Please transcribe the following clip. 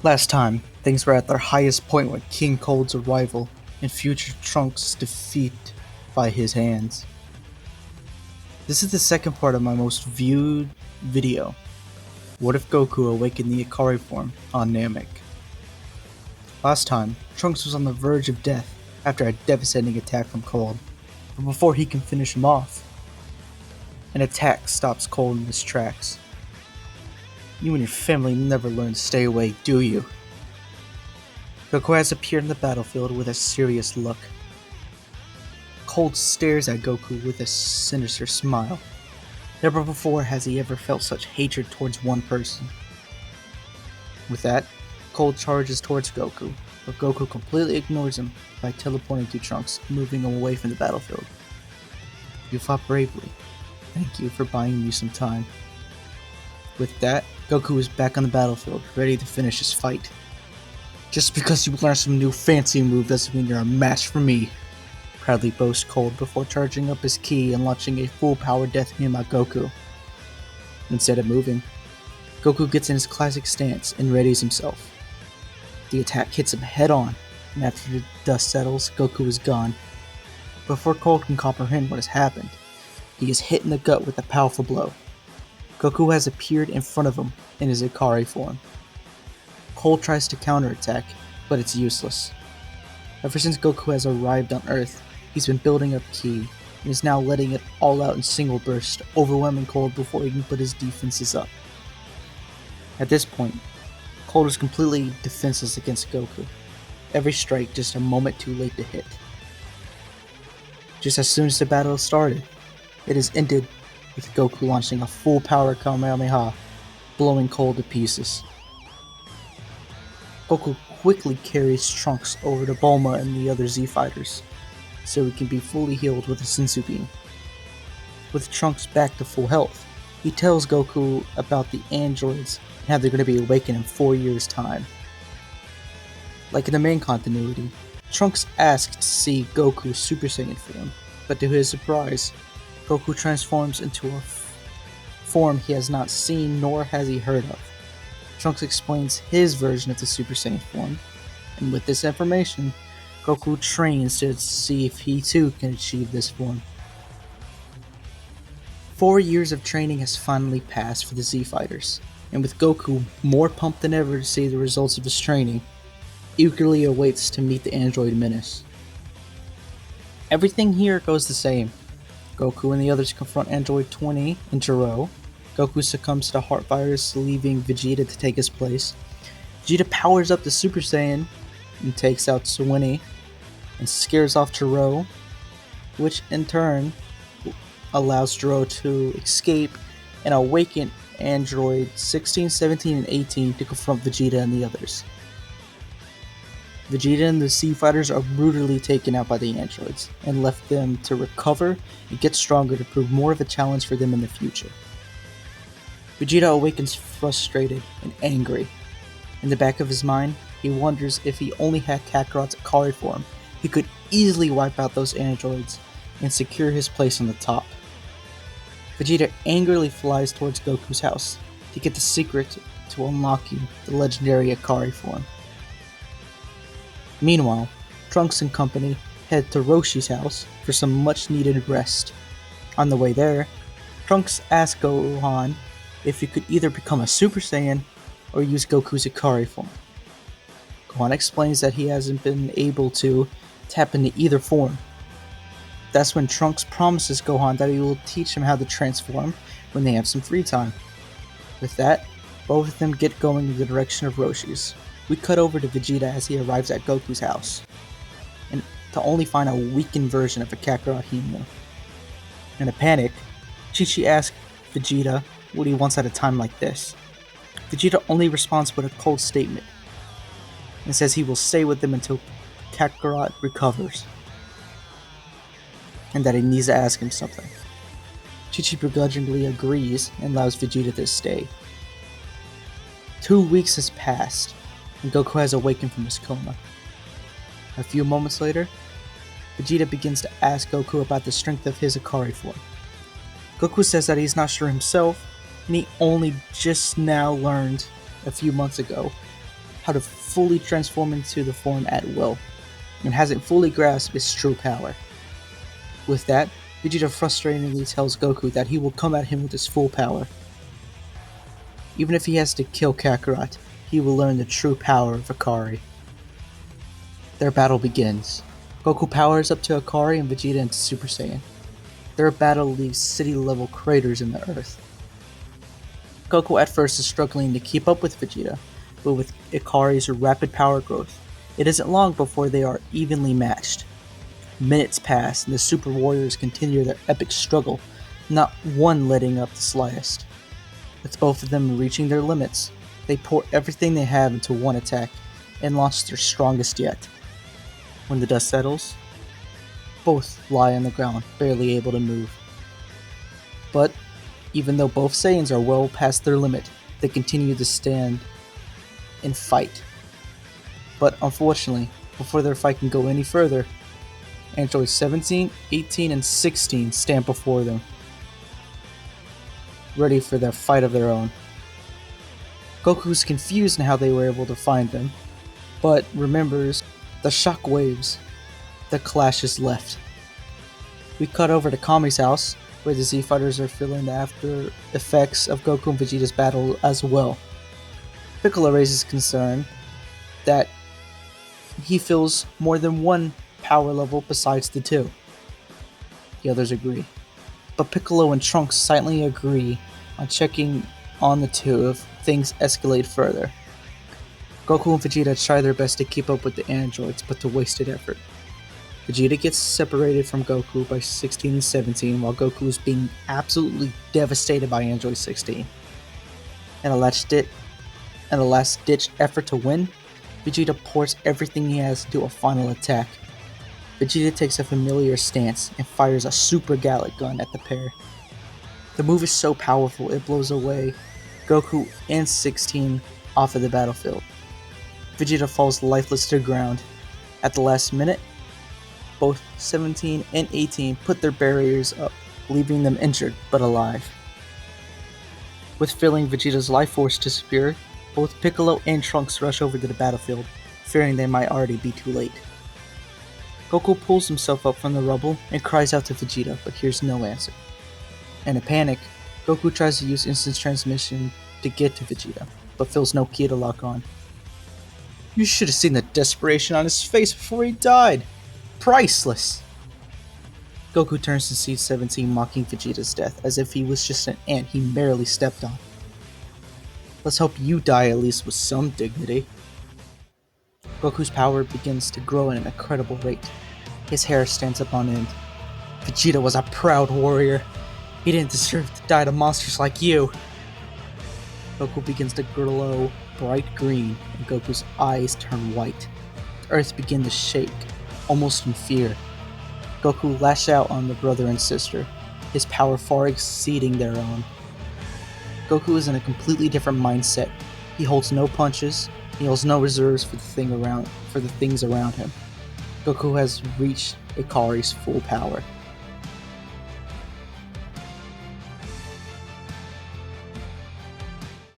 Last time, things were at their highest point with King Cold's arrival and future Trunks' defeat by his hands. This is the second part of my most viewed video. What if Goku awakened the Ikari form on Namek? Last time, Trunks was on the verge of death after a devastating attack from Cold, but before he can finish him off, an attack stops Cold in his tracks. You and your family never learn to stay away, do you? Goku has appeared in the battlefield with a serious look. Cold stares at Goku with a sinister smile. Never before has he ever felt such hatred towards one person. With that, Cold charges towards Goku, but Goku completely ignores him by teleporting to Trunks, moving him away from the battlefield. You fought bravely. Thank you for buying me some time. With that, Goku is back on the battlefield, ready to finish his fight. Just because you learned some new fancy move doesn't mean you're a match for me, proudly boasts Cold before charging up his ki and launching a full power death beam at Goku. Instead of moving, Goku gets in his classic stance and readies himself. The attack hits him head on, and after the dust settles, Goku is gone. Before Cold can comprehend what has happened, he is hit in the gut with a powerful blow. Goku has appeared in front of him in his Ikari form. Cold tries to counterattack, but it's useless. Ever since Goku has arrived on Earth, he's been building up ki, and is now letting it all out in single burst, overwhelming Cold before he can put his defenses up. At this point, Cold is completely defenseless against Goku. Every strike just a moment too late to hit. Just as soon as the battle started, it is ended with Goku launching a full power Kamehameha, blowing Cold to pieces. Goku quickly carries Trunks over to Bulma and the other Z fighters, so he can be fully healed with a Senzu Bean. With Trunks back to full health, he tells Goku about the androids and how they're going to be awakened in 4 years' time. Like in the main continuity, Trunks asks to see Goku's Super Saiyan form, but to his surprise, Goku transforms into a form he has not seen nor has he heard of. Trunks explains his version of the Super Saiyan form, and with this information, Goku trains to see if he too can achieve this form. 4 years of training has finally passed for the Z Fighters, and with Goku more pumped than ever to see the results of his training, eagerly awaits to meet the android menace. Everything here goes the same. Goku and the others confront Android 20 and Jiro. Goku succumbs to the Heart Virus, leaving Vegeta to take his place. Vegeta powers up the Super Saiyan and takes out Swinny and scares off Jiro, which in turn allows Jiro to escape and awaken Android 16, 17, and 18 to confront Vegeta and the others. Vegeta and the Z Fighters are brutally taken out by the androids, and left them to recover and get stronger to prove more of a challenge for them in the future. Vegeta awakens frustrated and angry. In the back of his mind, he wonders if he only had Kakarot's Ikari form, he could easily wipe out those androids and secure his place on the top. Vegeta angrily flies towards Goku's house to get the secret to unlocking the legendary Ikari form. Meanwhile, Trunks and company head to Roshi's house for some much needed rest. On the way there, Trunks asks Gohan if he could either become a Super Saiyan or use Goku's Ikari form. Gohan explains that he hasn't been able to tap into either form. That's when Trunks promises Gohan that he will teach him how to transform when they have some free time. With that, both of them get going in the direction of Roshi's. We cut over to Vegeta as he arrives at Goku's house, and to only find a weakened version of a Kakarot he knew. In a panic, Chi-Chi asks Vegeta what he wants at a time like this. Vegeta only responds with a cold statement, and says he will stay with them until Kakarot recovers, and that he needs to ask him something. Chi-Chi begrudgingly agrees and allows Vegeta to stay. 2 weeks has passed, and Goku has awakened from his coma. A few moments later, Vegeta begins to ask Goku about the strength of his Ikari form. Goku says that he's not sure himself, and he only just now learned a few months ago how to fully transform into the form at will, and hasn't fully grasped its true power. With that, Vegeta frustratingly tells Goku that he will come at him with his full power. Even if he has to kill Kakarot, he will learn the true power of Ikari. Their battle begins. Goku powers up to Ikari and Vegeta into Super Saiyan. Their battle leaves city-level craters in the earth. Goku at first is struggling to keep up with Vegeta, but with Ikari's rapid power growth, it isn't long before they are evenly matched. Minutes pass and the Super Warriors continue their epic struggle, not one letting up the slightest. With both of them reaching their limits, they pour everything they have into one attack and launch their strongest yet. When the dust settles, both lie on the ground, barely able to move. But even though both Saiyans are well past their limit, they continue to stand and fight. But unfortunately, before their fight can go any further, androids 17, 18, and 16 stand before them, ready for their fight of their own. Goku's confused in how they were able to find them, but remembers the shock waves the clashes left. We cut over to Kami's house, where the Z Fighters are feeling the after effects of Goku and Vegeta's battle as well. Piccolo raises concern that he feels more than one power level besides the two. The others agree, but Piccolo and Trunks silently agree on checking on the two if things escalate further. Goku and Vegeta try their best to keep up with the androids, but to wasted effort. Vegeta gets separated from Goku by 16 and 17, while Goku is being absolutely devastated by Android 16. In a last-ditch effort to win, Vegeta pours everything he has into a final attack. Vegeta takes a familiar stance and fires a Super Gallic gun at the pair. The move is so powerful it blows away Goku and 16 off of the battlefield. Vegeta falls lifeless to the ground. At the last minute, both 17 and 18 put their barriers up, leaving them injured but alive. With feeling Vegeta's life force disappear, both Piccolo and Trunks rush over to the battlefield, fearing they might already be too late. Goku pulls himself up from the rubble and cries out to Vegeta, but hears no answer. In a panic, Goku tries to use instant transmission to get to Vegeta, but feels no key to lock on. You should have seen the desperation on his face before he died! Priceless! Goku turns to see 17 mocking Vegeta's death as if he was just an ant he merely stepped on. Let's hope you die at least with some dignity. Goku's power begins to grow at an incredible rate. His hair stands up on end. Vegeta was a proud warrior. He didn't deserve to die to monsters like you. Goku begins to glow bright green and Goku's eyes turn white. The earth begins to shake, almost in fear. Goku lashes out on the brother and sister, his power far exceeding their own. Goku is in a completely different mindset. He holds no punches, he holds no reserves for the things around him. Goku has reached Ikari's full power.